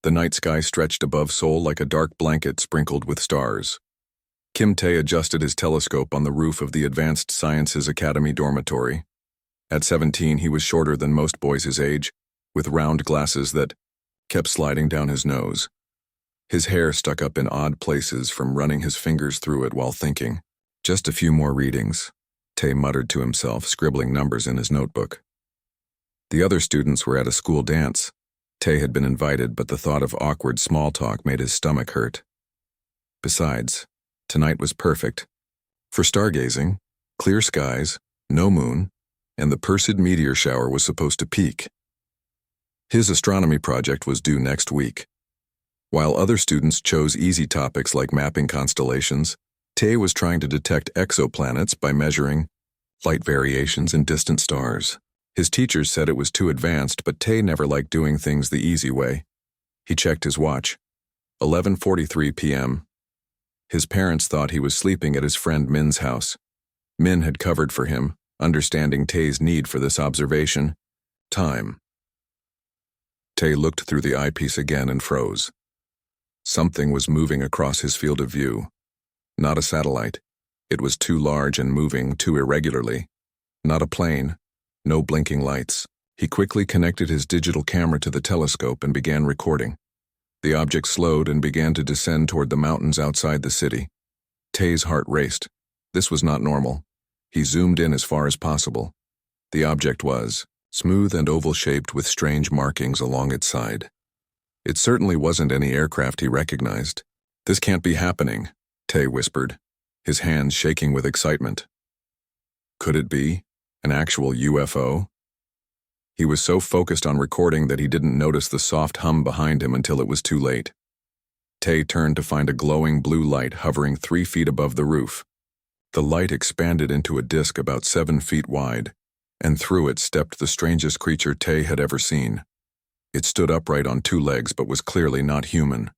The night sky stretched above Seoul like a dark blanket sprinkled with stars. Kim Tae adjusted his telescope on the roof of the Advanced Sciences Academy dormitory. At 17, he was shorter than most boys his age, with round glasses that kept sliding down his nose. His hair stuck up in odd places from running his fingers through it while thinking. Just a few more readings, Tae muttered to himself, scribbling numbers in his notebook. The other students were at a school dance. Tae had been invited, but the thought of awkward small talk made his stomach hurt. Besides, tonight was perfect. For stargazing, clear skies, no moon, and the Perseid meteor shower was supposed to peak. His astronomy project was due next week. While other students chose easy topics like mapping constellations, Tae was trying to detect exoplanets by measuring light variations in distant stars. His teachers said it was too advanced, but Tae never liked doing things the easy way. He checked his watch. 11:43 p.m. His parents thought he was sleeping at his friend Min's house. Min had covered for him, understanding Tae's need for this observation. Time. Tae looked through the eyepiece again and froze. Something was moving across his field of view. Not a satellite. It was too large and moving too irregularly. Not a plane. No blinking lights. He quickly connected his digital camera to the telescope and began recording. The object slowed and began to descend toward the mountains outside the city. Tae's heart raced. This was not normal. He zoomed in as far as possible. The object was smooth and oval-shaped with strange markings along its side. It certainly wasn't any aircraft he recognized. "This can't be happening," Tae whispered, his hands shaking with excitement. Could it be an actual UFO? He was so focused on recording that he didn't notice the soft hum behind him until it was too late. Tae turned to find a glowing blue light hovering 3 feet above the roof. The light expanded into a disk about 7 feet wide, and through it stepped the strangest creature Tae had ever seen. It stood upright on 2 legs but was clearly not human.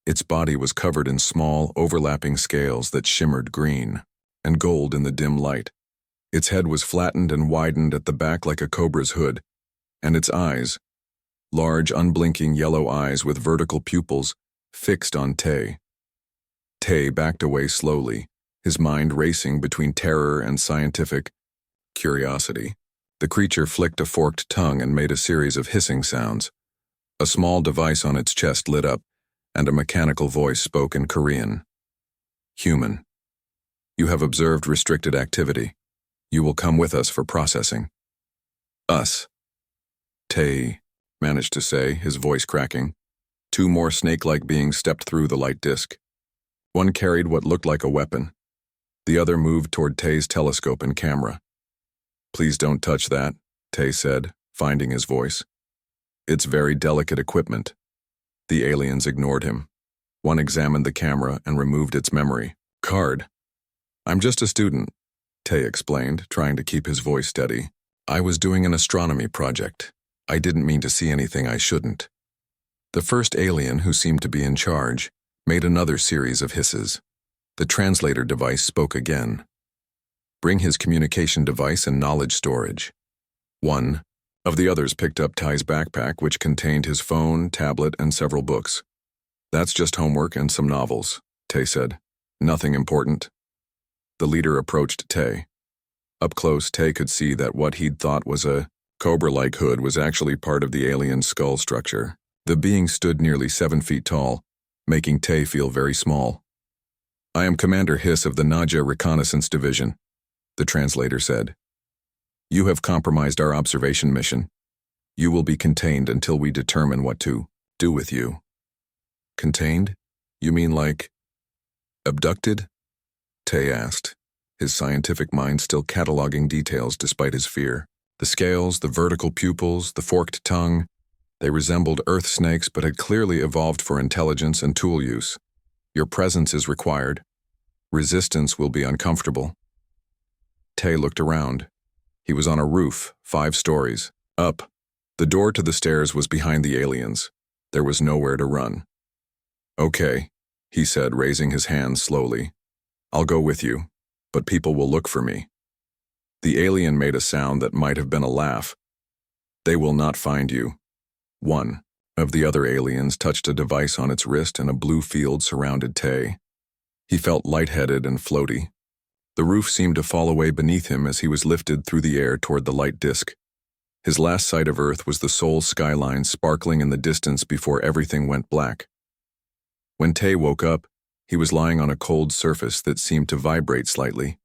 Its body was covered in small, overlapping scales that shimmered green and gold in the dim light. Its head was flattened and widened at the back like a cobra's hood, and its eyes, large, unblinking yellow eyes with vertical pupils, fixed on Tae. Tae backed away slowly, his mind racing between terror and scientific curiosity. The creature flicked a forked tongue and made a series of hissing sounds. A small device on its chest lit up, and a mechanical voice spoke in Korean. "Human. You have observed restricted activity. You will come with us for processing." "Us," Tae managed to say, his voice cracking. 2 more snake-like beings stepped through the light disk. One carried what looked like a weapon. The other moved toward Tae's telescope and camera. "Please don't touch that," Tae said, finding his voice. "It's very delicate equipment." The aliens ignored him. One examined the camera and removed its memory card. "I'm just a student," Tae explained, trying to keep his voice steady. "I was doing an astronomy project. I didn't mean to see anything I shouldn't." The first alien, who seemed to be in charge, made another series of hisses. The translator device spoke again. "Bring his communication device and knowledge storage." One of the others picked up Tae's backpack, which contained his phone, tablet, and several books. "That's just homework and some novels," Tae said. "Nothing important." The leader approached Tae. Up close, Tae could see that what he'd thought was a cobra-like hood was actually part of the alien's skull structure. The being stood nearly 7 feet tall, making Tae feel very small. "I am Commander Hiss of the Naja Reconnaissance Division," the translator said. "You have compromised our observation mission. You will be contained until we determine what to do with you." "Contained? You mean like abducted?" Tae asked, his scientific mind still cataloging details despite his fear. The scales, the vertical pupils, the forked tongue, they resembled earth snakes but had clearly evolved for intelligence and tool use. "Your presence is required. Resistance will be uncomfortable." Tae looked around. He was on a roof, 5 stories, up. The door to the stairs was behind the aliens. There was nowhere to run. "Okay," he said, raising his hands slowly. "I'll go with you, but people will look for me." The alien made a sound that might have been a laugh. "They will not find you." 1. of the other aliens touched a device on its wrist and a blue field surrounded Tay. He felt lightheaded and floaty. The roof seemed to fall away beneath him as he was lifted through the air toward the light disk. His last sight of Earth was the Sol skyline sparkling in the distance before everything went black. When Tay woke up, he was lying on a cold surface that seemed to vibrate slightly.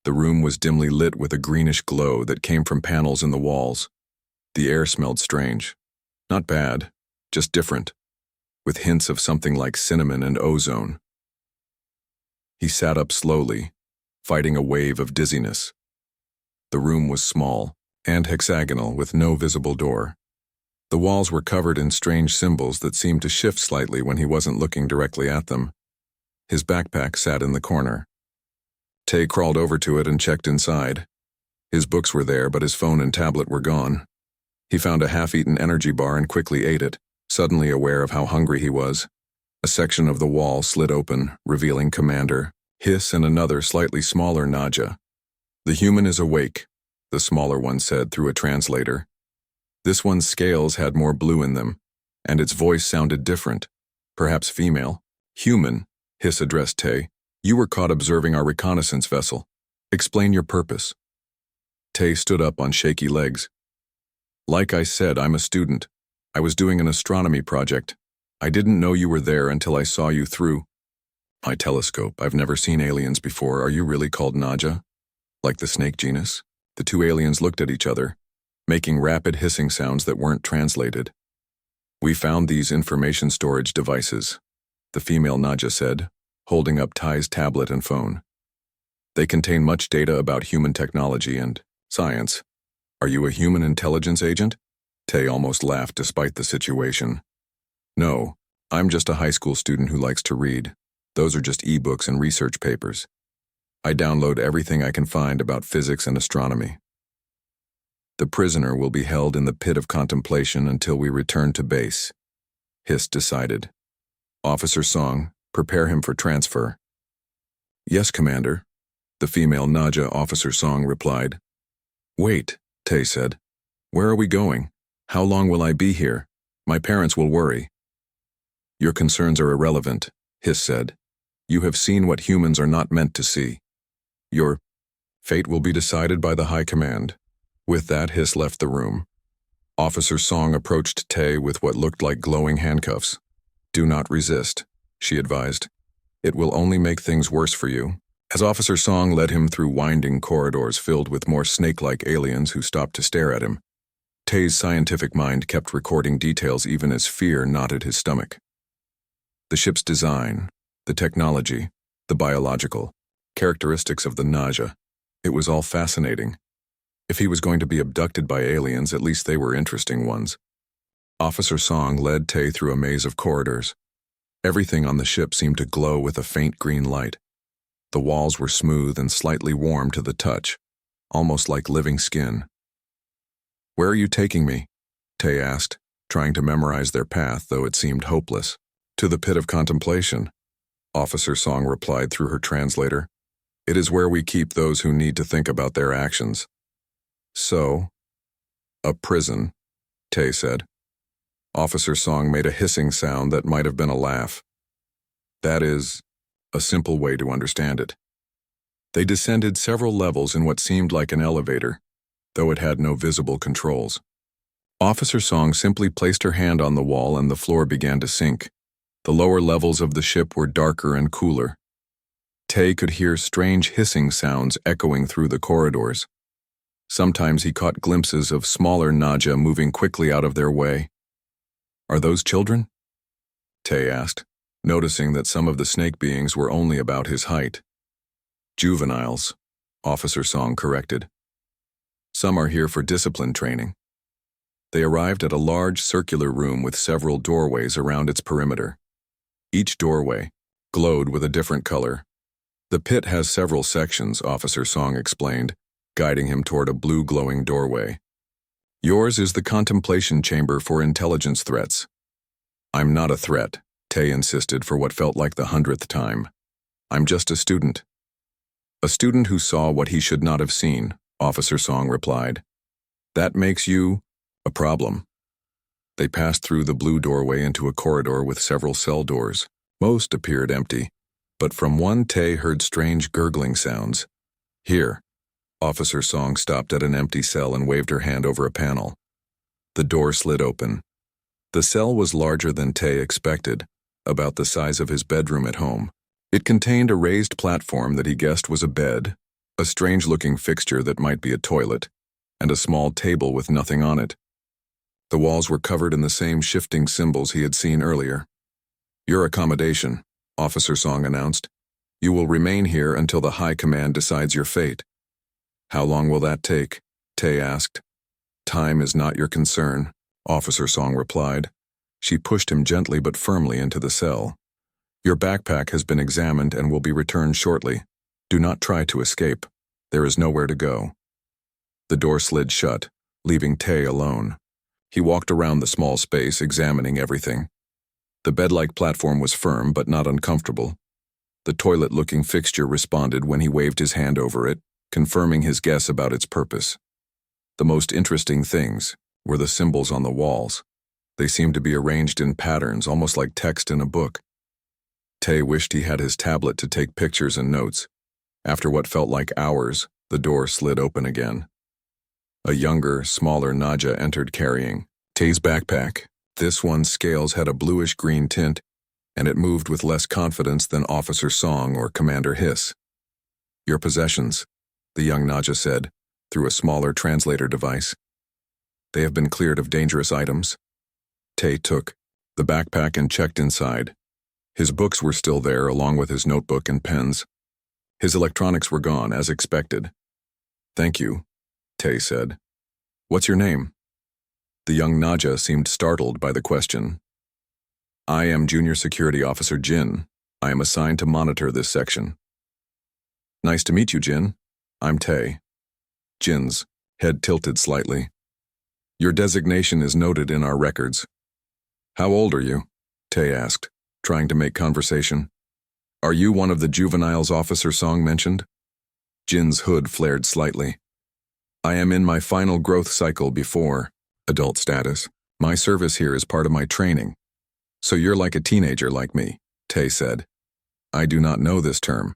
The room was dimly lit with a greenish glow that came from panels in the walls. The air smelled strange. Not bad, just different, with hints of something like cinnamon and ozone. He sat up slowly, fighting a wave of dizziness. The room was small and hexagonal with no visible door. The walls were covered in strange symbols that seemed to shift slightly when he wasn't looking directly at them. His backpack sat in the corner. Tay crawled over to it and checked inside. His books were there, but his phone and tablet were gone. He found a half-eaten energy bar and quickly ate it, suddenly aware of how hungry he was. A section of the wall slid open, revealing Commander, Hiss, and another slightly smaller Naja. "The human is awake," the smaller one said through a translator. This one's scales had more blue in them, and its voice sounded different, perhaps female. "Human," Hiss addressed Tay. "You were caught observing our reconnaissance vessel. Explain your purpose." Tay stood up on shaky legs. "Like I said, I'm a student. I was doing an astronomy project. I didn't know you were there until I saw you through my telescope. I've never seen aliens before. Are you really called Naja? Like the snake genus?" The two aliens looked at each other, making rapid hissing sounds that weren't translated. "We found these information storage devices," the female Naja said, holding up Ty's tablet and phone. "They contain much data about human technology and science. Are you a human intelligence agent?" Tay almost laughed despite the situation. "No, I'm just a high school student who likes to read. Those are just e-books and research papers. I download everything I can find about physics and astronomy." "The prisoner will be held in the pit of contemplation until we return to base," Hiss decided. "Officer Song, prepare him for transfer." "Yes, Commander," the female Naja Officer Song replied. "Wait," Tay said. "Where are we going? How long will I be here? My parents will worry." "Your concerns are irrelevant," Hiss said. "You have seen what humans are not meant to see. Your fate will be decided by the High Command." With that, Hiss left the room. Officer Song approached Tay with what looked like glowing handcuffs. "Do not resist," she advised. "It will only make things worse for you." As Officer Song led him through winding corridors filled with more snake-like aliens who stopped to stare at him, Tay's scientific mind kept recording details even as fear knotted his stomach. The ship's design, the technology, the biological characteristics of the Naja. It was all fascinating. If he was going to be abducted by aliens, at least they were interesting ones. Officer Song led Tay through a maze of corridors. Everything on the ship seemed to glow with a faint green light. The walls were smooth and slightly warm to the touch, almost like living skin. "Where are you taking me?" Tay asked, trying to memorize their path, though it seemed hopeless. "To the pit of contemplation," Officer Song replied through her translator. "It is where we keep those who need to think about their actions." "So, a prison," Tay said. Officer Song made a hissing sound that might have been a laugh. "That is a simple way to understand it." They descended several levels in what seemed like an elevator, though it had no visible controls. Officer Song simply placed her hand on the wall and the floor began to sink. The lower levels of the ship were darker and cooler. Tay could hear strange hissing sounds echoing through the corridors. Sometimes he caught glimpses of smaller Naja moving quickly out of their way. "Are those children?" Tay asked, noticing that some of the snake beings were only about his height. "Juveniles," Officer Song corrected. "Some are here for discipline training." They arrived at a large circular room with several doorways around its perimeter. Each doorway glowed with a different color. "The pit has several sections," Officer Song explained, guiding him toward a blue glowing doorway. "Yours is the contemplation chamber for intelligence threats." "I'm not a threat," Tay insisted for what felt like the 100th time. "I'm just a student." "A student who saw what he should not have seen," Officer Song replied. "That makes you a problem." They passed through the blue doorway into a corridor with several cell doors. Most appeared empty, but from one Tay heard strange gurgling sounds. Here, Officer Song stopped at an empty cell and waved her hand over a panel. The door slid open. The cell was larger than Tay expected, about the size of his bedroom at home. It contained a raised platform that he guessed was a bed, a strange-looking fixture that might be a toilet, and a small table with nothing on it. The walls were covered in the same shifting symbols he had seen earlier. "Your accommodation," Officer Song announced. "You will remain here until the High Command decides your fate." "How long will that take?" Tay asked. "Time is not your concern," Officer Song replied. She pushed him gently but firmly into the cell. "Your backpack has been examined and will be returned shortly. Do not try to escape. There is nowhere to go." The door slid shut, leaving Tay alone. He walked around the small space, examining everything. The bed-like platform was firm but not uncomfortable. The toilet-looking fixture responded when he waved his hand over it, confirming his guess about its purpose. The most interesting things were the symbols on the walls. They seemed to be arranged in patterns, almost like text in a book. Tay wished he had his tablet to take pictures and notes. After what felt like hours, the door slid open again. A younger, smaller Naja entered carrying Tay's backpack. This one's scales had a bluish-green tint, and it moved with less confidence than Officer Song or Commander Hiss. "Your possessions," the young Naja said, through a smaller translator device. "They have been cleared of dangerous items." Tay took the backpack and checked inside. His books were still there, along with his notebook and pens. His electronics were gone, as expected. "Thank you," Tay said. "What's your name?" The young Naja seemed startled by the question. "I am Junior Security Officer Jin. I am assigned to monitor this section." "Nice to meet you, Jin. I'm Tay." Jin's head tilted slightly. "Your designation is noted in our records." "How old are you?" Tay asked, trying to make conversation. "Are you one of the juveniles Officer Song mentioned?" Jin's hood flared slightly. "I am in my final growth cycle before adult status. My service here is part of my training." "So you're like a teenager like me," Tay said. "I do not know this term.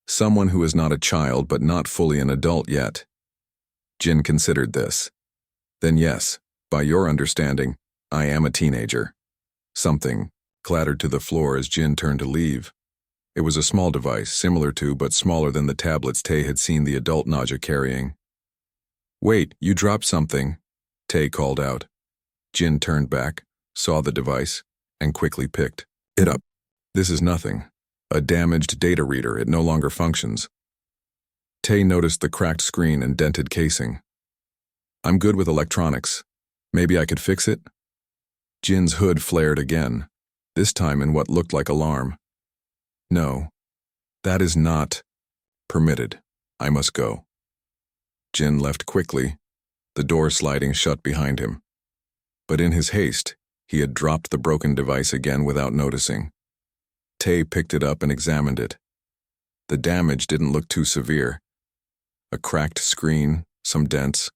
Someone who is not a child but not fully an adult yet." Jin considered this. "Then yes, by your understanding, I am a teenager." Something clattered to the floor as Jin turned to leave. It was a small device, similar to but smaller than the tablets Tay had seen the adult Naja carrying. "Wait, you dropped something," Tay called out. Jin turned back, saw the device, and quickly picked it up. "This is nothing. A damaged data reader. It no longer functions." Tay noticed the cracked screen and dented casing. "I'm good with electronics. Maybe I could fix it?" Jin's hood flared again, this time in what looked like alarm. "No, that is not permitted. I must go." Jin left quickly, the door sliding shut behind him. But in his haste, he had dropped the broken device again without noticing. Tay picked it up and examined it. The damage didn't look too severe. A cracked screen, some dents,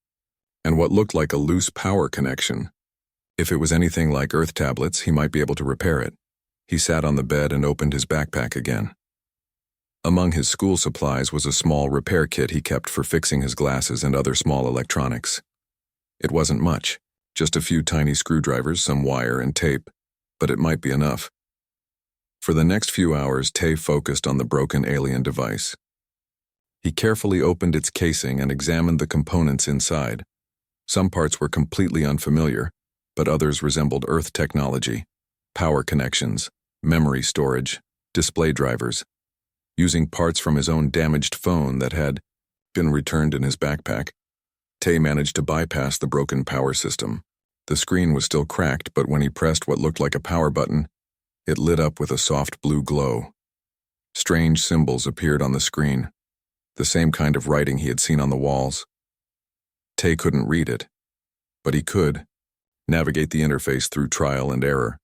and what looked like a loose power connection. If it was anything like Earth tablets, he might be able to repair it. He sat on the bed and opened his backpack again. Among his school supplies was a small repair kit he kept for fixing his glasses and other small electronics. It wasn't much, just a few tiny screwdrivers, some wire, and tape, but it might be enough. For the next few hours, Tay focused on the broken alien device. He carefully opened its casing and examined the components inside. Some parts were completely unfamiliar, but others resembled Earth technology, power connections, memory storage, display drivers. Using parts from his own damaged phone that had been returned in his backpack, Tay managed to bypass the broken power system. The screen was still cracked, but when he pressed what looked like a power button, it lit up with a soft blue glow. Strange symbols appeared on the screen, the same kind of writing he had seen on the walls. Tay couldn't read it, but he could navigate the interface through trial and error.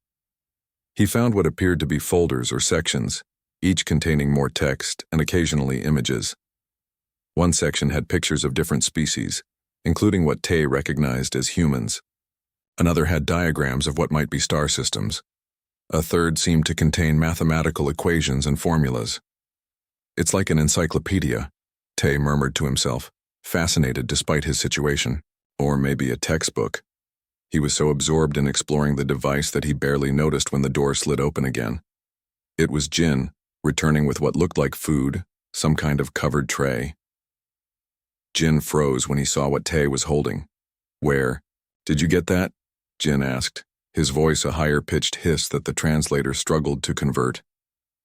He found what appeared to be folders or sections, each containing more text and occasionally images. One section had pictures of different species, including what Tay recognized as humans. Another had diagrams of what might be star systems. A third seemed to contain mathematical equations and formulas. It's like an encyclopedia, Tay murmured to himself, fascinated despite his situation. Or maybe a textbook. He was so absorbed in exploring the device that he barely noticed when the door slid open again. It was Jin, returning with what looked like food, some kind of covered tray. Jin froze when he saw what Tay was holding. Where? Did you get that? Jin asked, his voice a higher-pitched hiss that the translator struggled to convert.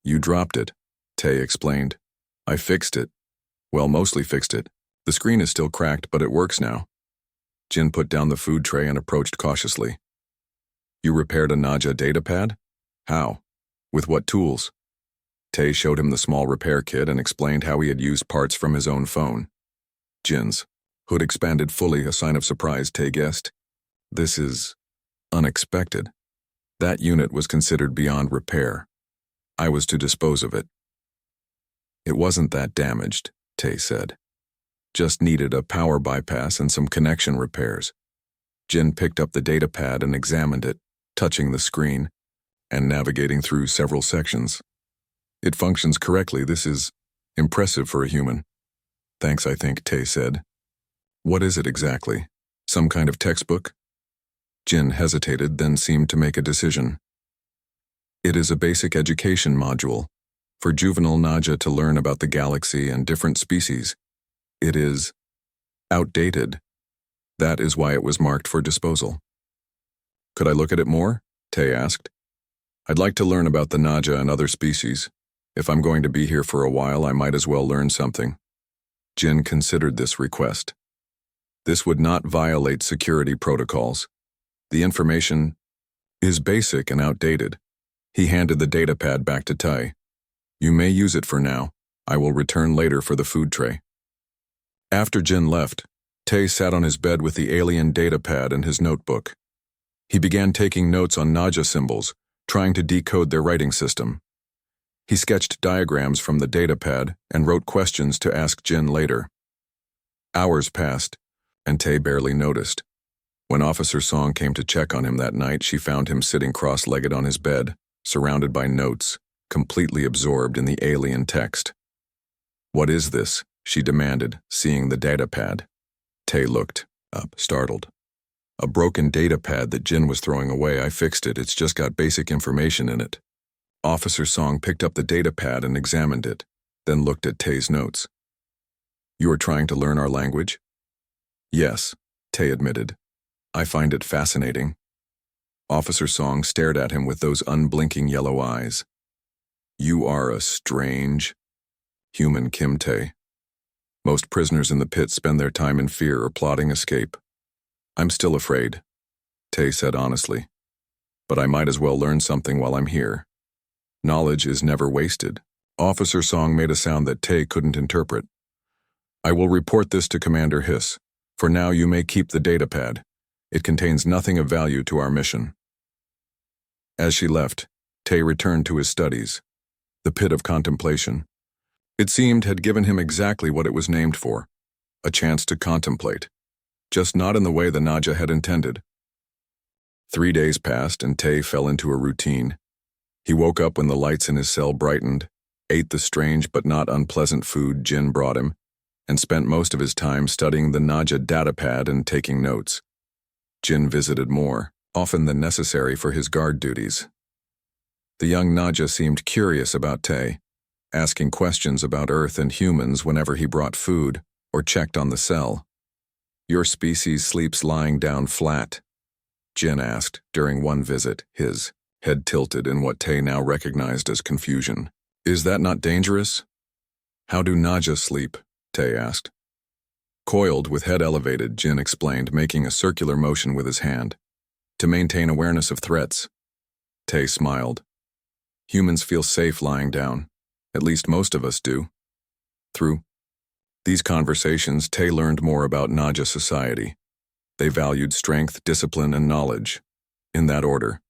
You dropped it, Tay explained. I fixed it. Well, mostly fixed it. The screen is still cracked, but it works now. Jin put down the food tray and approached cautiously. You repaired a Naja datapad? How? With what tools? Tay showed him the small repair kit and explained how he had used parts from his own phone. Jin's hood expanded fully, a sign of surprise, Tay guessed. This is unexpected. That unit was considered beyond repair. I was to dispose of it. It wasn't that damaged, Tay said. Just needed a power bypass and some connection repairs. Jin picked up the datapad and examined it, touching the screen and navigating through several sections. It functions correctly. This is impressive for a human. Thanks, I think, Tay said. What is it exactly? Some kind of textbook? Jin hesitated, then seemed to make a decision. It is a basic education module for juvenile Naja to learn about the galaxy and different species. It is outdated. That is why it was marked for disposal. Could I look at it more? Tay asked. I'd like to learn about the Naja and other species. If I'm going to be here for a while, I might as well learn something. Jin considered this request. This would not violate security protocols. The information is basic and outdated. He handed the datapad back to Tay. You may use it for now. I will return later for the food tray. After Jin left, Tay sat on his bed with the alien datapad and his notebook. He began taking notes on Naja symbols, trying to decode their writing system. He sketched diagrams from the datapad and wrote questions to ask Jin later. Hours passed, and Tay barely noticed. When Officer Song came to check on him that night, she found him sitting cross-legged on his bed, surrounded by notes, completely absorbed in the alien text. What is this? She demanded, seeing the datapad. Tay looked up, startled. A broken datapad that Jin was throwing away. I fixed it. It's just got basic information in it. Officer Song picked up the datapad and examined it, then looked at Tay's notes. You are trying to learn our language? Yes, Tay admitted. I find it fascinating. Officer Song stared at him with those unblinking yellow eyes. You are a strange human, Kim Tay. Most prisoners in the pit spend their time in fear or plotting escape. I'm still afraid, Tay said honestly. But I might as well learn something while I'm here. Knowledge is never wasted. Officer Song made a sound that Tay couldn't interpret. I will report this to Commander Hiss. For now, you may keep the datapad. It contains nothing of value to our mission. As she left, Tay returned to his studies. The pit of contemplation. It seemed had given him exactly what it was named for, a chance to contemplate, just not in the way the Naja had intended. 3 days passed and Tay fell into a routine. He woke up when the lights in his cell brightened, ate the strange but not unpleasant food Jin brought him, and spent most of his time studying the Naja datapad and taking notes. Jin visited more, often than necessary for his guard duties. The young Naja seemed curious about Tay, asking questions about Earth and humans whenever he brought food or checked on the cell. Your species sleeps lying down flat, Jin asked during one visit, his head tilted in what Tay now recognized as confusion. Is that not dangerous? How do Naja sleep? Tay asked. Coiled with head elevated, Jin explained, making a circular motion with his hand. To maintain awareness of threats. Tay smiled. Humans feel safe lying down. At least most of us do. Through these conversations, Tay learned more about Naja society. They valued strength, discipline, and knowledge, in that order.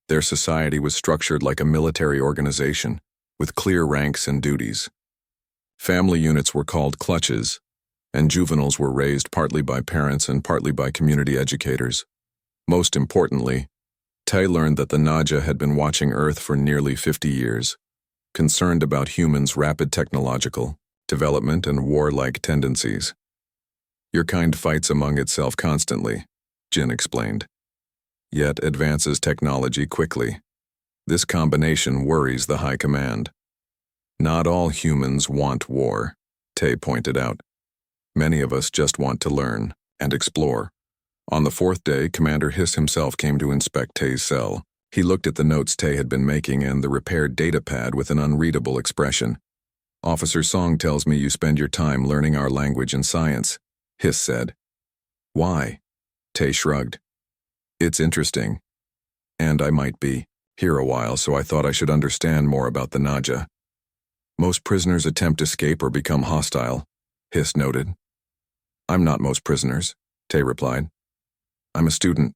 Their society was structured like a military organization, with clear ranks and duties. Family units were called clutches, and juveniles were raised partly by parents and partly by community educators. Most importantly, Tay learned that the Naja had been watching Earth for nearly 50 years, concerned about humans' rapid technological development and warlike tendencies. Your kind fights among itself constantly, Jin explained, yet advances technology quickly. This combination worries the High Command. Not all humans want war, Tay pointed out. Many of us just want to learn and explore. On the fourth day, Commander Hiss himself came to inspect Tay's cell. He looked at the notes Tay had been making and the repaired datapad with an unreadable expression. "Officer Song tells me you spend your time learning our language and science," Hiss said. "Why?" Tay shrugged. "It's interesting. And I might be here a while, so I thought I should understand more about the Naja. Most prisoners attempt escape or become hostile," Hiss noted. "I'm not most prisoners," Tay replied. "I'm a student.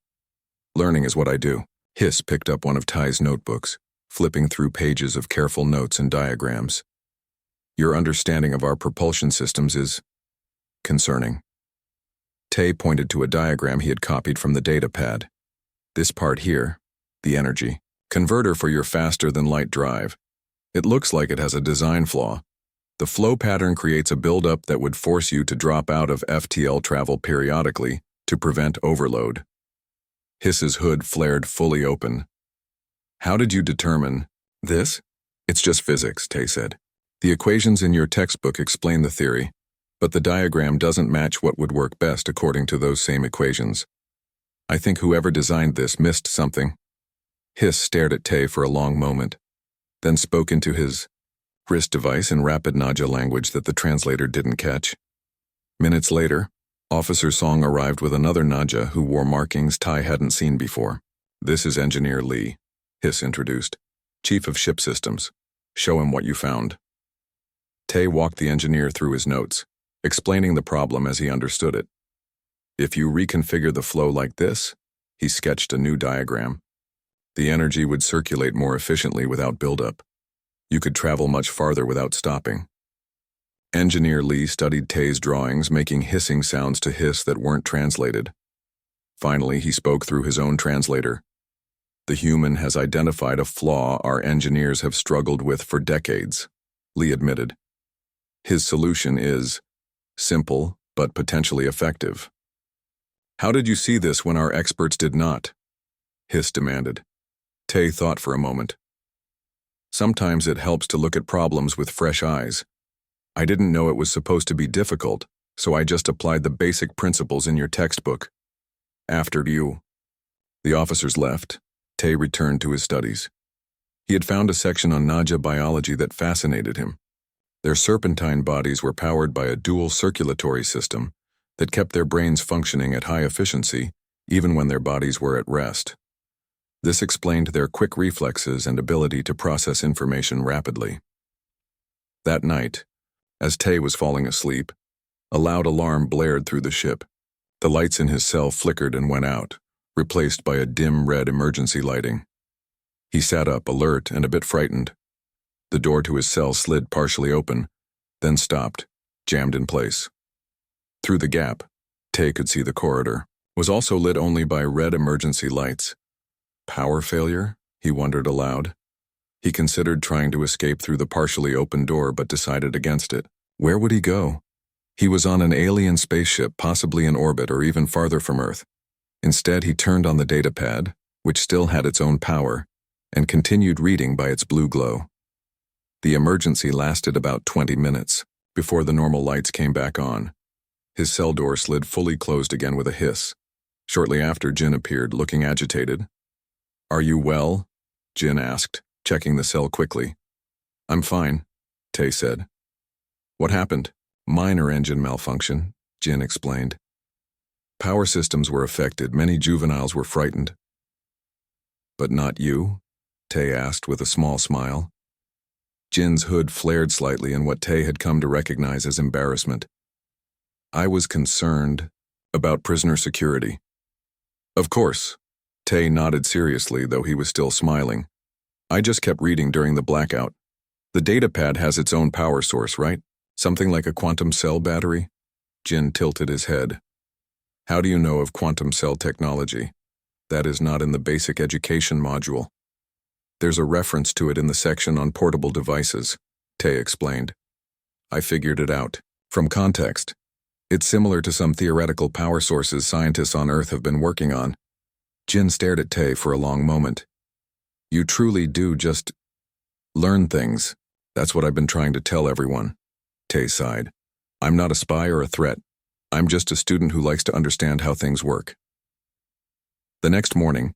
Learning is what I do." Hiss picked up one of Tay's notebooks, flipping through pages of careful notes and diagrams. "Your understanding of our propulsion systems is concerning." Tay pointed to a diagram he had copied from the datapad. "This part here, the energy converter for your faster-than-light drive. It looks like it has a design flaw. The flow pattern creates a buildup that would force you to drop out of FTL travel periodically to prevent overload." Hiss's hood flared fully open. "How did you determine this?" "It's just physics," Tay said. "The equations in your textbook explain the theory, but the diagram doesn't match what would work best according to those same equations. I think whoever designed this missed something." Hiss stared at Tay for a long moment, then spoke into his wrist device in rapid Naja language that the translator didn't catch. Minutes later, Officer Song arrived with another Naja who wore markings Tay hadn't seen before. "This is Engineer Lee," Hiss introduced. "Chief of Ship Systems. Show him what you found." Tay walked the engineer through his notes, explaining the problem as he understood it. "If you reconfigure the flow like this," he sketched a new diagram, "the energy would circulate more efficiently without buildup. You could travel much farther without stopping." Engineer Lee studied Tay's drawings, making hissing sounds to Hiss that weren't translated. Finally, he spoke through his own translator. "The human has identified a flaw our engineers have struggled with for decades," Lee admitted. "His solution is simple, but potentially effective." "How did you see this when our experts did not?" Hiss demanded. Tay thought for a moment. "Sometimes it helps to look at problems with fresh eyes. I didn't know it was supposed to be difficult, so I just applied the basic principles in your textbook. After you." The officers left. Tay returned to his studies. He had found a section on Naja biology that fascinated him. Their serpentine bodies were powered by a dual circulatory system that kept their brains functioning at high efficiency even when their bodies were at rest. This explained their quick reflexes and ability to process information rapidly. That night, as Tay was falling asleep, a loud alarm blared through the ship. The lights in his cell flickered and went out, replaced by a dim red emergency lighting. He sat up, alert and a bit frightened. The door to his cell slid partially open, then stopped, jammed in place. Through the gap, Tay could see the corridor was also lit only by red emergency lights. Power failure? He wondered aloud. He considered trying to escape through the partially open door but decided against it. Where would he go? He was on an alien spaceship, possibly in orbit or even farther from Earth. Instead, he turned on the datapad, which still had its own power, and continued reading by its blue glow. The emergency lasted about 20 minutes before the normal lights came back on. His cell door slid fully closed again with a hiss. Shortly after, Jin appeared, looking agitated. "Are you well?" Jin asked, checking the cell quickly. "I'm fine," Tay said. "What happened?" "Minor engine malfunction," Jin explained. "Power systems were affected. Many juveniles were frightened." "But not you?" Tay asked with a small smile. Jin's hood flared slightly in what Tay had come to recognize as embarrassment. "I was concerned about prisoner security." "Of course." Tay nodded seriously, though he was still smiling. "I just kept reading during the blackout. The datapad has its own power source, right? Something like a quantum cell battery?" Jin tilted his head. "How do you know of quantum cell technology?" That is not in the basic education module. There's a reference to it in the section on portable devices, Tay explained. I figured it out. From context, it's similar to some theoretical power sources scientists on Earth have been working on. Jin stared at Tay for a long moment. You truly do just learn things. That's what I've been trying to tell everyone. Tay sighed. I'm not a spy or a threat. I'm just a student who likes to understand how things work. The next morning,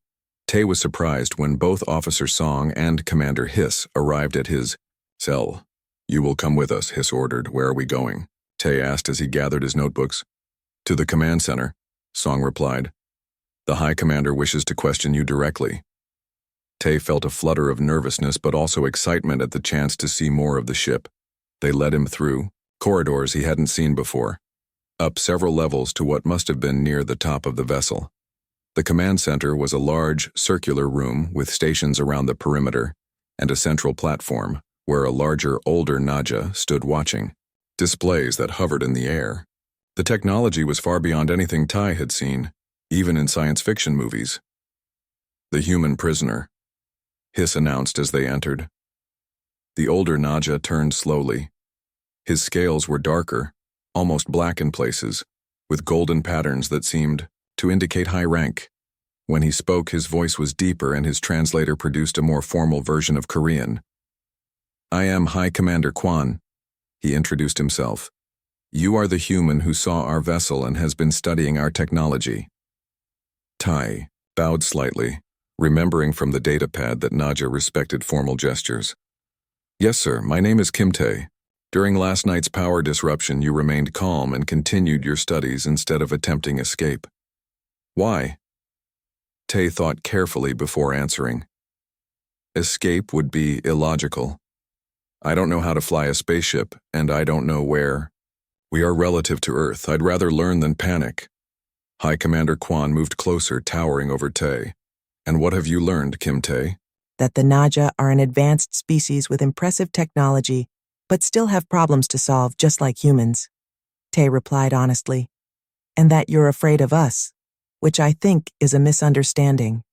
Tay was surprised when both Officer Song and Commander Hiss arrived at his cell. You will come with us, Hiss ordered. Where are we going? Tay asked as he gathered his notebooks. To the command center, Song replied. The High Commander wishes to question you directly. Tay felt a flutter of nervousness but also excitement at the chance to see more of the ship. They led him through corridors he hadn't seen before, up several levels to what must have been near the top of the vessel. The command center was a large, circular room with stations around the perimeter and a central platform where a larger, older Naja stood watching. Displays that hovered in the air. The technology was far beyond anything Tai had seen, even in science fiction movies. The human prisoner, Hiss announced as they entered. The older Naja turned slowly. His scales were darker, almost black in places, with golden patterns that seemed to indicate high rank. When he spoke, his voice was deeper and his translator produced a more formal version of Korean. I am High Commander Kwan, he introduced himself. You are the human who saw our vessel and has been studying our technology. Tai bowed slightly, remembering from the datapad that Naja respected formal gestures. Yes, sir, my name is Kim Tae. During last night's power disruption, you remained calm and continued your studies instead of attempting escape. Why? Tae thought carefully before answering. Escape would be illogical. I don't know how to fly a spaceship, and I don't know where. We are relative to Earth. I'd rather learn than panic. High Commander Kwan moved closer, towering over Tae. And what have you learned, Kim Tae? That the Naja are an advanced species with impressive technology, but still have problems to solve just like humans. Tae replied honestly. And that you're afraid of us, which I think is a misunderstanding.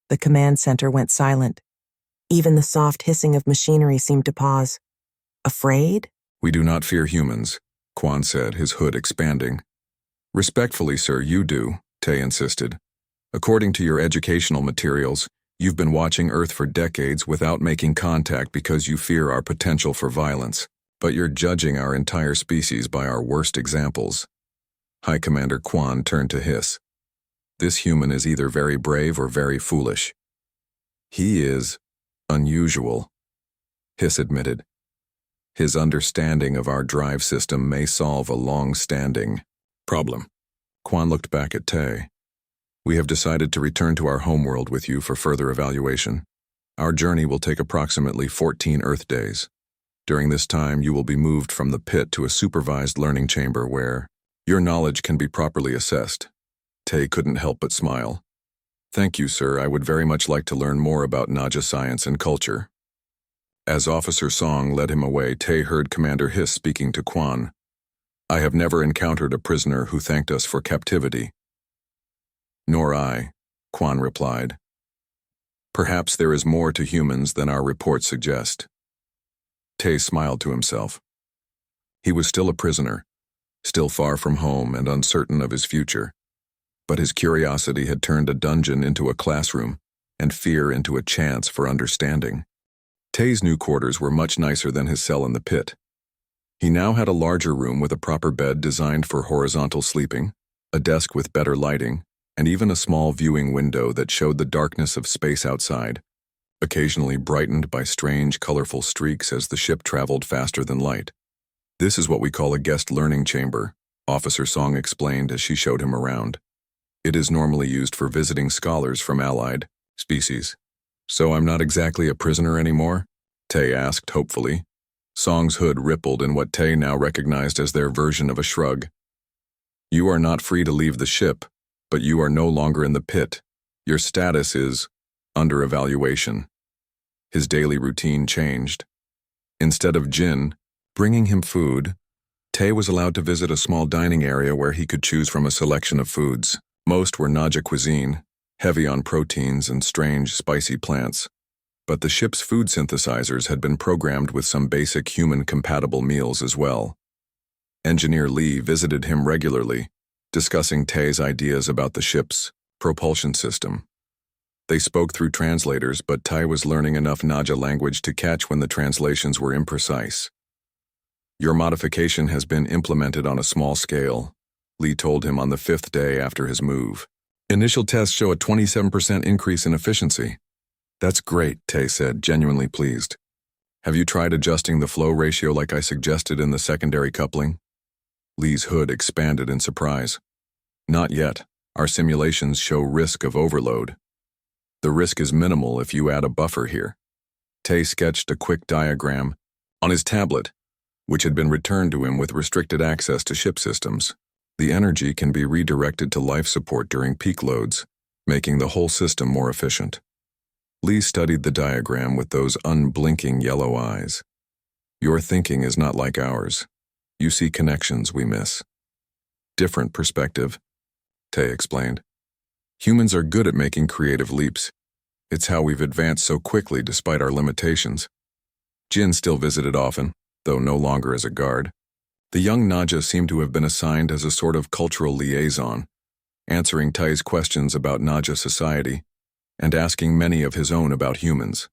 The command center went silent. Even the soft hissing of machinery seemed to pause. Afraid? We do not fear humans, Kwan said, his hood expanding. Respectfully, sir, you do, Tae insisted. According to your educational materials, you've been watching Earth for decades without making contact because you fear our potential for violence, but you're judging our entire species by our worst examples. High Commander Kwan turned to Hiss. This human is either very brave or very foolish. He is unusual, Hiss admitted. His understanding of our drive system may solve a long-standing problem. Kwan looked back at Tae. We have decided to return to our homeworld with you for further evaluation. Our journey will take approximately 14 Earth days. During this time, you will be moved from the pit to a supervised learning chamber where your knowledge can be properly assessed. Tae couldn't help but smile. Thank you, sir. I would very much like to learn more about Naja science and culture. As Officer Song led him away, Tae heard Commander Hiss speaking to Kwan. I have never encountered a prisoner who thanked us for captivity. Nor I, Kwan replied. Perhaps there is more to humans than our reports suggest. Tae smiled to himself. He was still a prisoner, still far from home and uncertain of his future. But his curiosity had turned a dungeon into a classroom, and fear into a chance for understanding. Tae's new quarters were much nicer than his cell in the pit. He now had a larger room with a proper bed designed for horizontal sleeping, a desk with better lighting, and even a small viewing window that showed the darkness of space outside, occasionally brightened by strange, colorful streaks as the ship traveled faster than light. This is what we call a guest learning chamber, Officer Song explained as she showed him around. It is normally used for visiting scholars from allied species. So I'm not exactly a prisoner anymore? Tae asked hopefully. Song's hood rippled in what Tae now recognized as their version of a shrug. You are not free to leave the ship, but you are no longer in the pit. Your status is under evaluation. His daily routine changed. Instead of Jin bringing him food, Tae was allowed to visit a small dining area where he could choose from a selection of foods. Most were Naja cuisine, heavy on proteins and strange, spicy plants. But the ship's food synthesizers had been programmed with some basic human-compatible meals as well. Engineer Lee visited him regularly, discussing Tay's ideas about the ship's propulsion system. They spoke through translators, but Tay was learning enough Naja language to catch when the translations were imprecise. "Your modification has been implemented on a small scale," Lee told him on the 5th day after his move. "Initial tests show a 27% increase in efficiency." "That's great," Tay said, genuinely pleased. "Have you tried adjusting the flow ratio like I suggested in the secondary coupling?" Lee's hood expanded in surprise. "Not yet. Our simulations show risk of overload. The risk is minimal if you add a buffer here." Tay sketched a quick diagram on his tablet, which had been returned to him with restricted access to ship systems. The energy can be redirected to life support during peak loads, making the whole system more efficient. Lee studied the diagram with those unblinking yellow eyes. "Your thinking is not like ours. You see connections we miss." "Different perspective," Tay explained. "Humans are good at making creative leaps. It's how we've advanced so quickly despite our limitations." Jin still visited often, though no longer as a guard. The young Naja seemed to have been assigned as a sort of cultural liaison, answering Tay's questions about Naja society and asking many of his own about humans.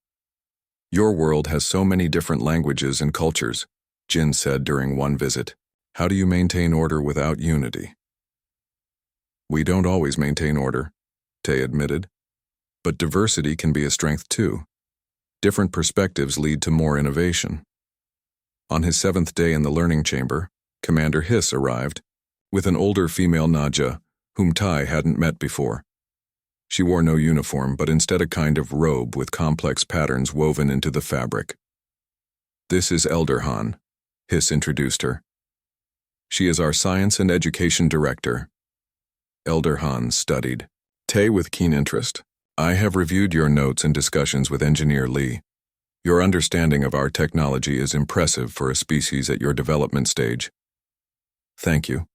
"Your world has so many different languages and cultures," Jin said during one visit. "How do you maintain order without unity?" "We don't always maintain order," Tay admitted. "But diversity can be a strength too. Different perspectives lead to more innovation." On his 7th day in the learning chamber, Commander Hiss arrived, with an older female Naja, whom Tay hadn't met before. She wore no uniform, but instead a kind of robe with complex patterns woven into the fabric. "This is Elder Han," Hiss introduced her. "She is our Science and Education Director." Elder Han studied Tay with keen interest. "I have reviewed your notes and discussions with Engineer Lee. Your understanding of our technology is impressive for a species at your development stage." "Thank you,"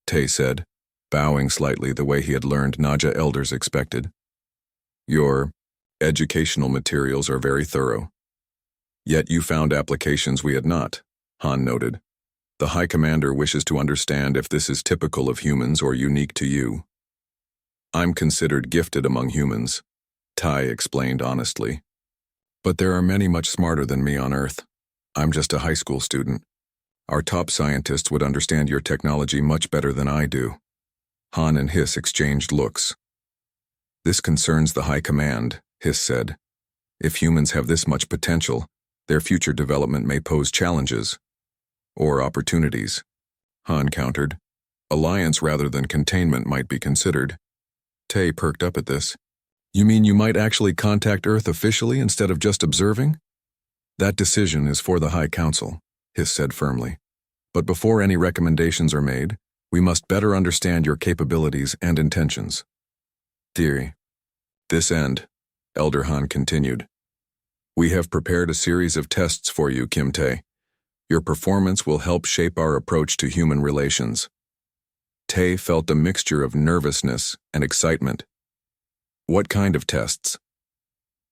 Tay said, bowing slightly the way he had learned Naja elders expected. "Your educational materials are very thorough. Yet you found applications we had not," Han noted. "The High Commander wishes to understand if this is typical of humans or unique to you." "I'm considered gifted among humans," Tay explained honestly. "But there are many much smarter than me on Earth. I'm just a high school student. Our top scientists would understand your technology much better than I do." Han and Hiss exchanged looks. "This concerns the High Command," Hiss said. "If humans have this much potential, their future development may pose challenges. Or opportunities," Han countered. "Alliance rather than containment might be considered." Tay perked up at this. "You mean you might actually contact Earth officially instead of just observing?" "That decision is for the High Council," Hiss said firmly. "But before any recommendations are made, we must better understand your capabilities and intentions." "Theory. This end," Elder Han continued. "We have prepared a series of tests for you, Kim Tay. Your performance will help shape our approach to human relations." Tay felt a mixture of nervousness and excitement. "What kind of tests?"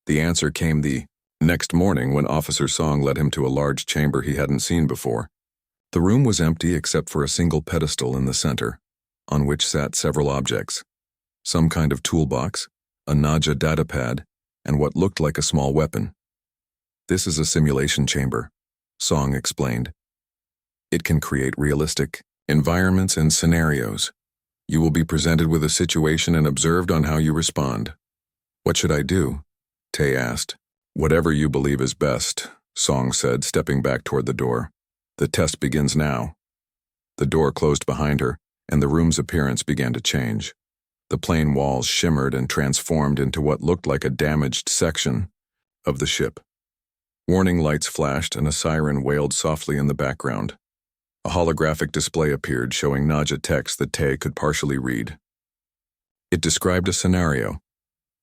The answer came the next morning when Officer Song led him to a large chamber he hadn't seen before. The room was empty except for a single pedestal in the center, on which sat several objects. Some kind of toolbox, a Naja datapad, and what looked like a small weapon. "This is a simulation chamber," Song explained. "It can create realistic environments and scenarios. You will be presented with a situation and observed on how you respond." "What should I do?" Tay asked. "Whatever you believe is best," Song said, stepping back toward the door. "The test begins now." The door closed behind her, and the room's appearance began to change. The plain walls shimmered and transformed into what looked like a damaged section of the ship. Warning lights flashed and a siren wailed softly in the background. A holographic display appeared showing Naja text that Tay could partially read. It described a scenario.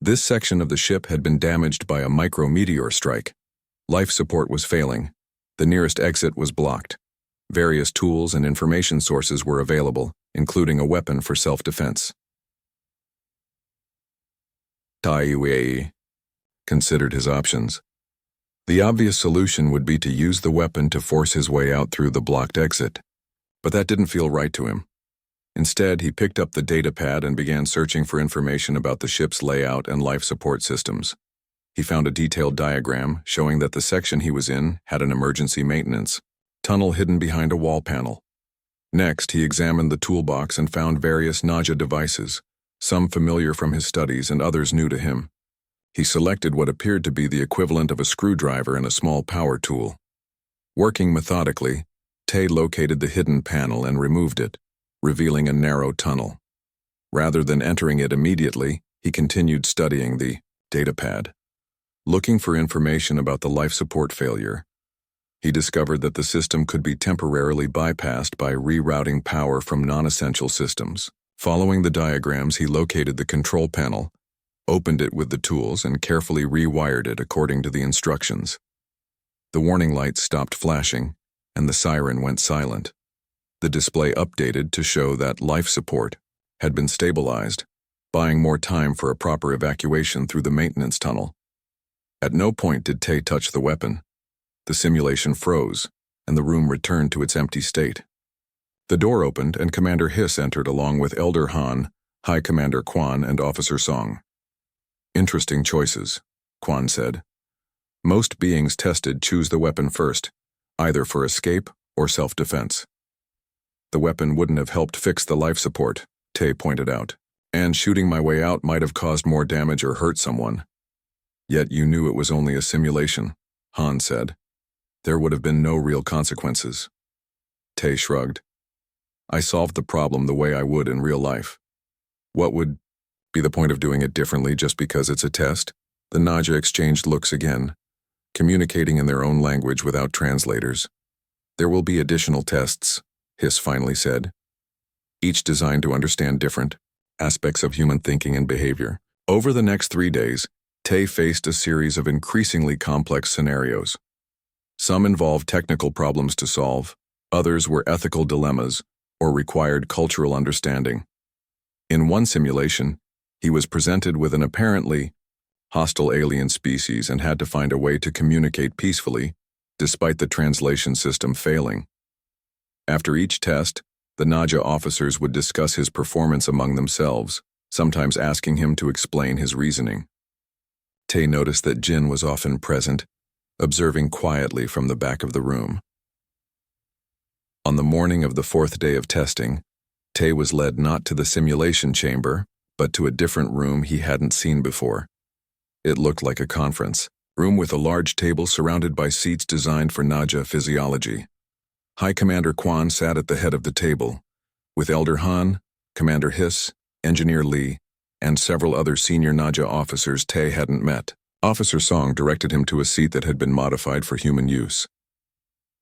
This section of the ship had been damaged by a micrometeor strike. Life support was failing. The nearest exit was blocked. Various tools and information sources were available, including a weapon for self-defense. Tai considered his options. The obvious solution would be to use the weapon to force his way out through the blocked exit, but that didn't feel right to him. Instead, he picked up the data pad and began searching for information about the ship's layout and life support systems. He found a detailed diagram showing that the section he was in had an emergency maintenance tunnel hidden behind a wall panel. Next, he examined the toolbox and found various Naja devices, some familiar from his studies and others new to him. He selected what appeared to be the equivalent of a screwdriver and a small power tool. Working methodically, Tay located the hidden panel and removed it, revealing a narrow tunnel. Rather than entering it immediately, he continued studying the datapad. Looking for information about the life support failure, he discovered that the system could be temporarily bypassed by rerouting power from non-essential systems. Following the diagrams, he located the control panel, opened it with the tools, and carefully rewired it according to the instructions. The warning lights stopped flashing, and the siren went silent. The display updated to show that life support had been stabilized, buying more time for a proper evacuation through the maintenance tunnel. At no point did Tay touch the weapon. The simulation froze, and the room returned to its empty state. The door opened, and Commander Hiss entered along with Elder Han, High Commander Quan, and Officer Song. "Interesting choices," Quan said. "Most beings tested choose the weapon first, either for escape or self-defense." "The weapon wouldn't have helped fix the life support," Tay pointed out, "and shooting my way out might have caused more damage or hurt someone." "Yet you knew it was only a simulation," Han said. "There would have been no real consequences." Tay shrugged. "I solved the problem the way I would in real life. What would be the point of doing it differently just because it's a test?" The Naja exchanged looks again, communicating in their own language without translators. "There will be additional tests," Hiss finally said, "each designed to understand different aspects of human thinking and behavior." Over the next 3 days, Tay faced a series of increasingly complex scenarios. Some involved technical problems to solve, others were ethical dilemmas or required cultural understanding. In one simulation, he was presented with an apparently hostile alien species and had to find a way to communicate peacefully, despite the translation system failing. After each test, the Naja officers would discuss his performance among themselves, sometimes asking him to explain his reasoning. Tay noticed that Jin was often present, observing quietly from the back of the room. On the morning of the 4th day of testing, Tay was led not to the simulation chamber, but to a different room he hadn't seen before. It looked like a conference room with a large table surrounded by seats designed for Naja physiology. High Commander Quan sat at the head of the table, with Elder Han, Commander Hiss, Engineer Lee, and several other senior Naja officers Tay hadn't met. Officer Song directed him to a seat that had been modified for human use.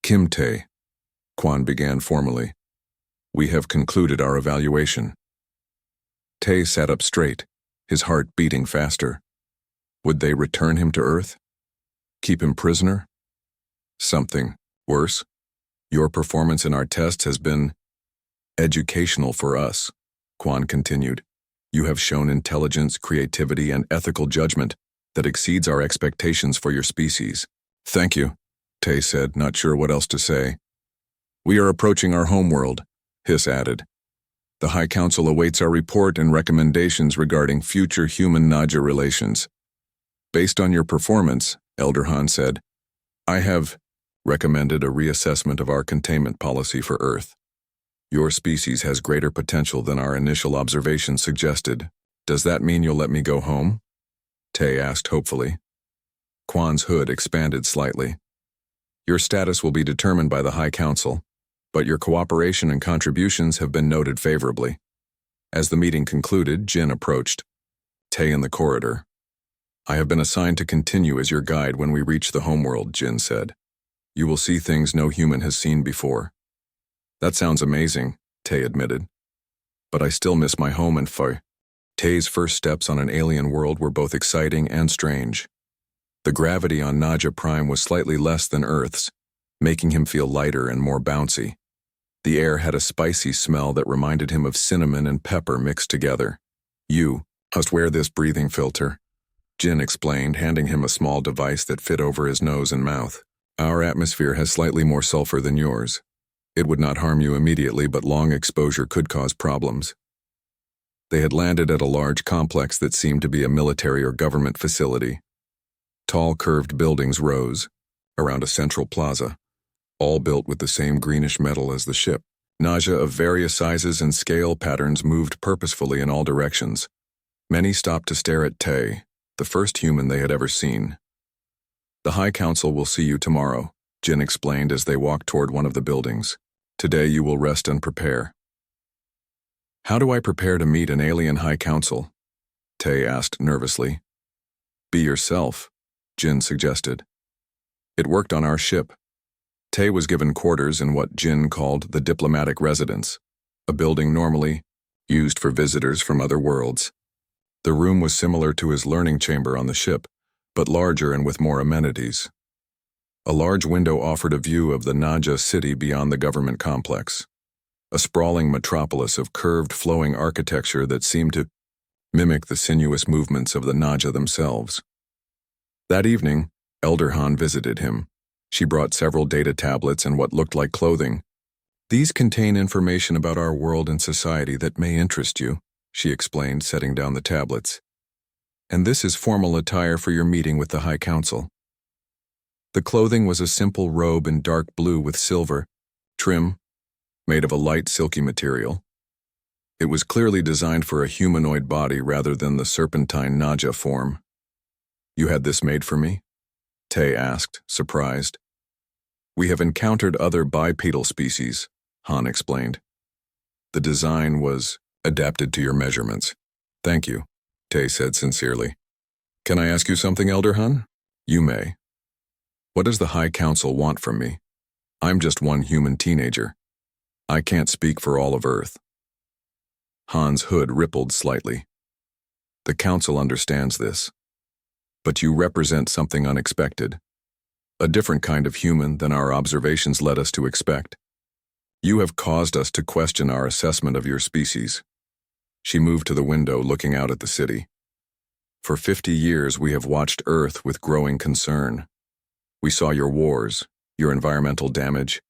"Kim Tay," Quan began formally, "we have concluded our evaluation." Tay sat up straight, his heart beating faster. Would they return him to Earth? Keep him prisoner? Something worse? "Your performance in our tests has been educational for us," Quan continued. "You have shown intelligence, creativity, and ethical judgment that exceeds our expectations for your species." "Thank you," Tay said, not sure what else to say. "We are approaching our homeworld," Hiss added. "The High Council awaits our report and recommendations regarding future human-Naja relations." "Based on your performance," Elder Han said, "I have recommended a reassessment of our containment policy for Earth. Your species has greater potential than our initial observations suggested. Does that mean you'll let me go home?" Tay asked hopefully. Quan's hood expanded slightly. "Your status will be determined by the High Council, but your cooperation and contributions have been noted favorably." As the meeting concluded, Jin approached Tay in the corridor. "I have been assigned to continue as your guide when we reach the homeworld," Jin said. "You will see things no human has seen before." "That sounds amazing," Tay admitted. "But I still miss my home and fire." Tay's first steps on an alien world were both exciting and strange. The gravity on Naja Prime was slightly less than Earth's, making him feel lighter and more bouncy. The air had a spicy smell that reminded him of cinnamon and pepper mixed together. "You must wear this breathing filter," Jin explained, handing him a small device that fit over his nose and mouth. Our atmosphere has slightly more sulfur than yours. It would not harm you immediately, but long exposure could cause problems. They had landed at a large complex that seemed to be a military or government facility. Tall, curved buildings rose around a central plaza, all built with the same greenish metal as the ship. Nausea of various sizes and scale patterns moved purposefully in all directions. Many stopped to stare at Tay, the first human they had ever seen. The High Council will see you tomorrow, Jin explained as they walked toward one of the buildings. Today you will rest and prepare. How do I prepare to meet an alien High Council? Tay asked nervously. Be yourself, Jin suggested. It worked on our ship. Tay was given quarters in what Jin called the diplomatic residence, a building normally used for visitors from other worlds. The room was similar to his learning chamber on the ship, but larger and with more amenities. A large window offered a view of the Naja city beyond the government complex, a sprawling metropolis of curved, flowing architecture that seemed to mimic the sinuous movements of the Naja themselves. That evening, Elder Han visited him. She brought several data tablets and what looked like clothing. These contain information about our world and society that may interest you, she explained, setting down the tablets. And this is formal attire for your meeting with the High Council. The clothing was a simple robe in dark blue with silver trim, made of a light silky material. It was clearly designed for a humanoid body rather than the serpentine Naja form. You had this made for me? Tay asked, surprised. We have encountered other bipedal species, Han explained. The design was adapted to your measurements. Thank you, Tay said sincerely. Can I ask you something, Elder Han? You may. What does the High Council want from me? I'm just one human teenager. I can't speak for all of Earth. Han's hood rippled slightly. The Council understands this. But you represent something unexpected. A different kind of human than our observations led us to expect. You have caused us to question our assessment of your species. She moved to the window, looking out at the city. For 50 years, we have watched Earth with growing concern. We saw your wars, your environmental damage,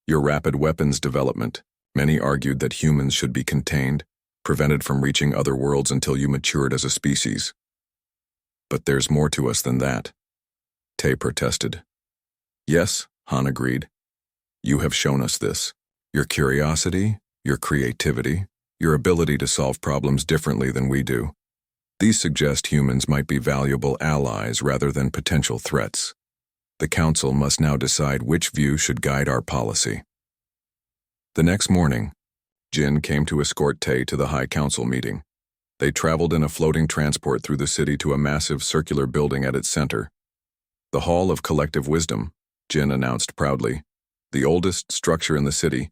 your rapid weapons development. Many argued that humans should be contained, prevented from reaching other worlds until you matured as a species. But there's more to us than that, Tay protested. Yes, Han agreed. You have shown us this. Your curiosity, your creativity, your ability to solve problems differently than we do. These suggest humans might be valuable allies rather than potential threats. The Council must now decide which view should guide our policy. The next morning, Jin came to escort Tay to the High Council meeting. They traveled in a floating transport through the city to a massive circular building at its center. The Hall of Collective Wisdom, Jin announced proudly, the oldest structure in the city,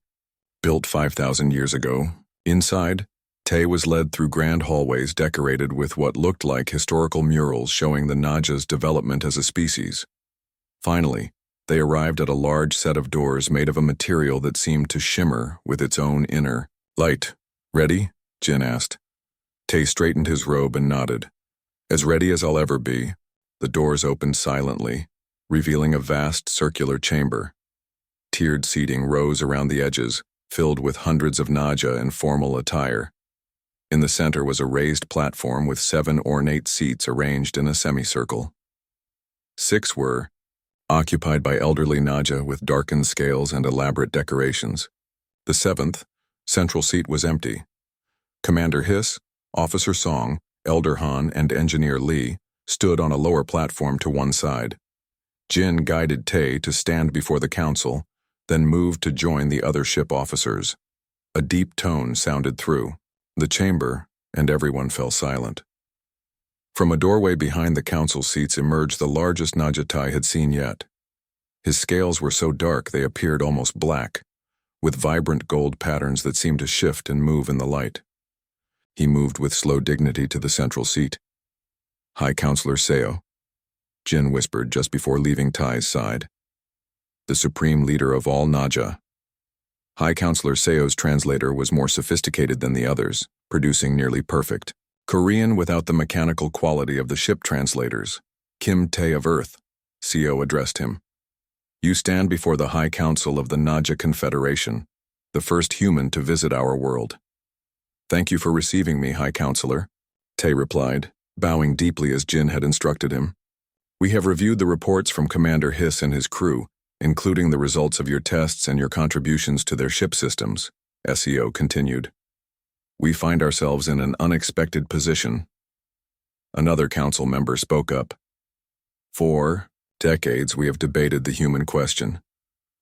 built 5,000 years ago. Inside, Tay was led through grand hallways decorated with what looked like historical murals showing the Naja's development as a species. Finally, they arrived at a large set of doors made of a material that seemed to shimmer with its own inner light. Ready? Jin asked. Tay straightened his robe and nodded. As ready as I'll ever be. The doors opened silently, revealing a vast circular chamber. Tiered seating rose around the edges, filled with hundreds of Naja in formal attire. In the center was a raised platform with 7 ornate seats arranged in a semicircle. 6 were occupied by elderly Naja with darkened scales and elaborate decorations. The 7th, central seat was empty. Commander Hiss, Officer Song, Elder Han, and Engineer Lee stood on a lower platform to one side. Jin guided Tay to stand before the council, then moved to join the other ship officers. A deep tone sounded through the chamber, and everyone fell silent. From a doorway behind the council seats emerged the largest Naja Tai had seen yet. His scales were so dark they appeared almost black, with vibrant gold patterns that seemed to shift and move in the light. He moved with slow dignity to the central seat. High Counselor Seo, Jin whispered just before leaving Tai's side. The supreme leader of all Naja. High Counselor Seo's translator was more sophisticated than the others, producing nearly perfect Korean without the mechanical quality of the ship translators. Kim Tae of Earth, CO addressed him. You stand before the High Council of the Naja Confederation, the first human to visit our world. Thank you for receiving me, High Counselor, Tae replied, bowing deeply as Jin had instructed him. We have reviewed the reports from Commander Hiss and his crew, including the results of your tests and your contributions to their ship systems, SEO continued. We find ourselves in an unexpected position. Another council member spoke up. For decades we have debated the human question.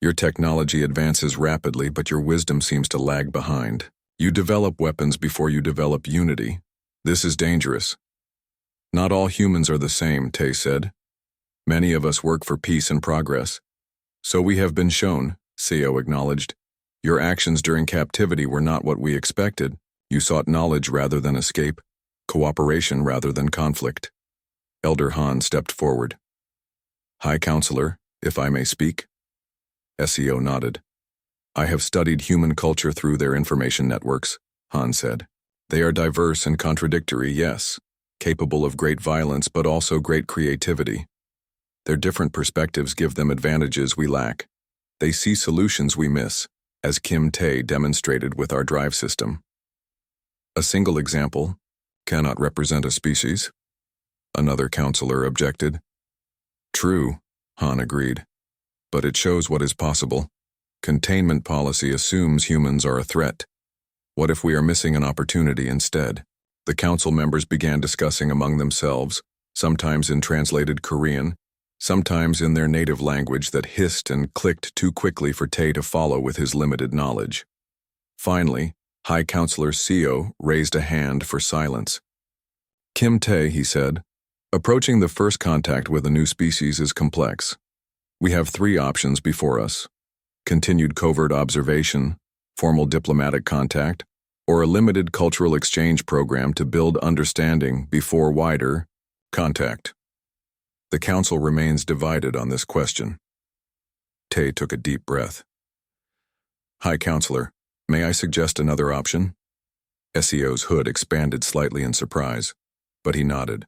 Your technology advances rapidly, but your wisdom seems to lag behind. You develop weapons before you develop unity. This is dangerous. Not all humans are the same, Tae said. Many of us work for peace and progress. So we have been shown, CO acknowledged. Your actions during captivity were not what we expected. You sought knowledge rather than escape, cooperation rather than conflict. Elder Han stepped forward. High Counselor, if I may speak? SEO nodded. I have studied human culture through their information networks, Han said. They are diverse and contradictory, yes, capable of great violence but also great creativity. Their different perspectives give them advantages we lack. They see solutions we miss, as Kim Tae demonstrated with our drive system. A single example cannot represent a species, another counselor objected. True, Han agreed, but it shows what is possible. Containment policy assumes humans are a threat. What if we are missing an opportunity instead? The council members began discussing among themselves, sometimes in translated Korean, sometimes in their native language that hissed and clicked too quickly for Tae to follow with his limited knowledge. Finally, High Counselor Seo raised a hand for silence. Kim Tae, he said, approaching the first contact with a new species is complex. We have three options before us: continued covert observation, formal diplomatic contact, or a limited cultural exchange program to build understanding before wider contact. The council remains divided on this question. Tae took a deep breath. High Counselor, may I suggest another option? SEO's hood expanded slightly in surprise, but he nodded.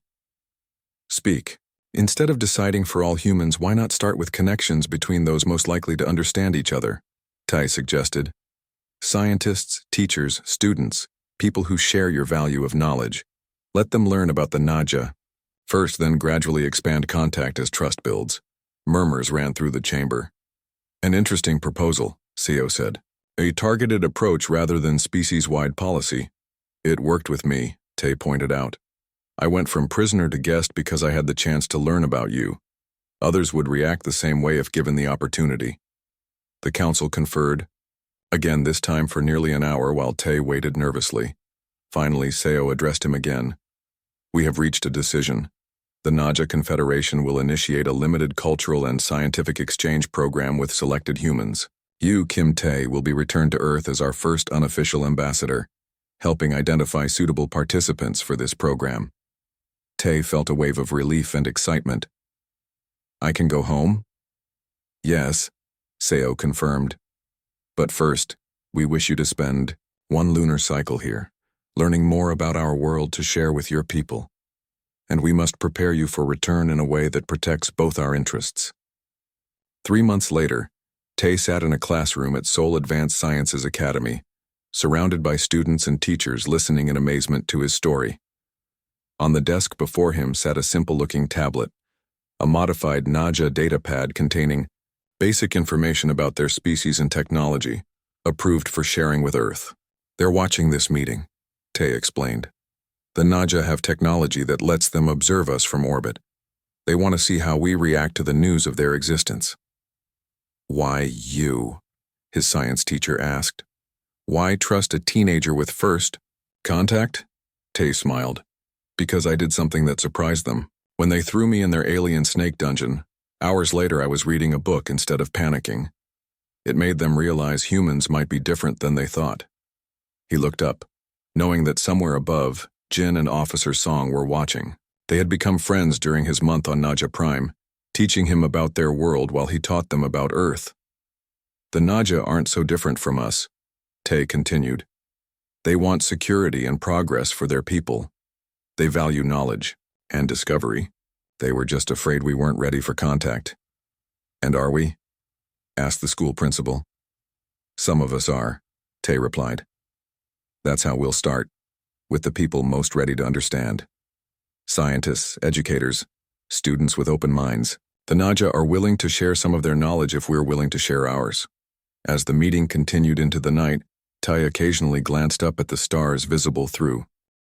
Speak. Instead of deciding for all humans, why not start with connections between those most likely to understand each other? Tai suggested. Scientists, teachers, students, people who share your value of knowledge. Let them learn about the Naja. First, then gradually expand contact as trust builds. Murmurs ran through the chamber. An interesting proposal, CO said. A targeted approach rather than species-wide policy. It worked with me, Tae pointed out. I went from prisoner to guest because I had the chance to learn about you. Others would react the same way if given the opportunity. The council conferred, again this time for nearly an hour while Tae waited nervously. Finally, Seo addressed him again. We have reached a decision. The Naja Confederation will initiate a limited cultural and scientific exchange program with selected humans. You, Kim Tae, will be returned to Earth as our first unofficial ambassador, helping identify suitable participants for this program. Tae felt a wave of relief and excitement. I can go home? Yes, Seo confirmed. But first, we wish you to spend one lunar cycle here, learning more about our world to share with your people. And we must prepare you for return in a way that protects both our interests. 3 months later, Tae sat in a classroom at Seoul Advanced Sciences Academy, surrounded by students and teachers listening in amazement to his story. On the desk before him sat a simple-looking tablet, a modified Naja datapad containing basic information about their species and technology, approved for sharing with Earth. They're watching this meeting, Tae explained. The Naja have technology that lets them observe us from orbit. They want to see how we react to the news of their existence. Why you? His science teacher asked. Why trust a teenager with first contact? Tae smiled. Because I did something that surprised them. When they threw me in their alien snake dungeon, hours later I was reading a book instead of panicking. It made them realize humans might be different than they thought. He looked up, knowing that somewhere above, Jin and Officer Song were watching. They had become friends during his month on Naja Prime, teaching him about their world while he taught them about Earth. The Naja aren't so different from us, Tae continued. They want security and progress for their people. They value knowledge and discovery. They were just afraid we weren't ready for contact. And are we? Asked the school principal. Some of us are, Tay replied. That's how we'll start, with the people most ready to understand. Scientists, educators, students with open minds. The Naja are willing to share some of their knowledge if we're willing to share ours. As the meeting continued into the night, Tay occasionally glanced up at the stars visible through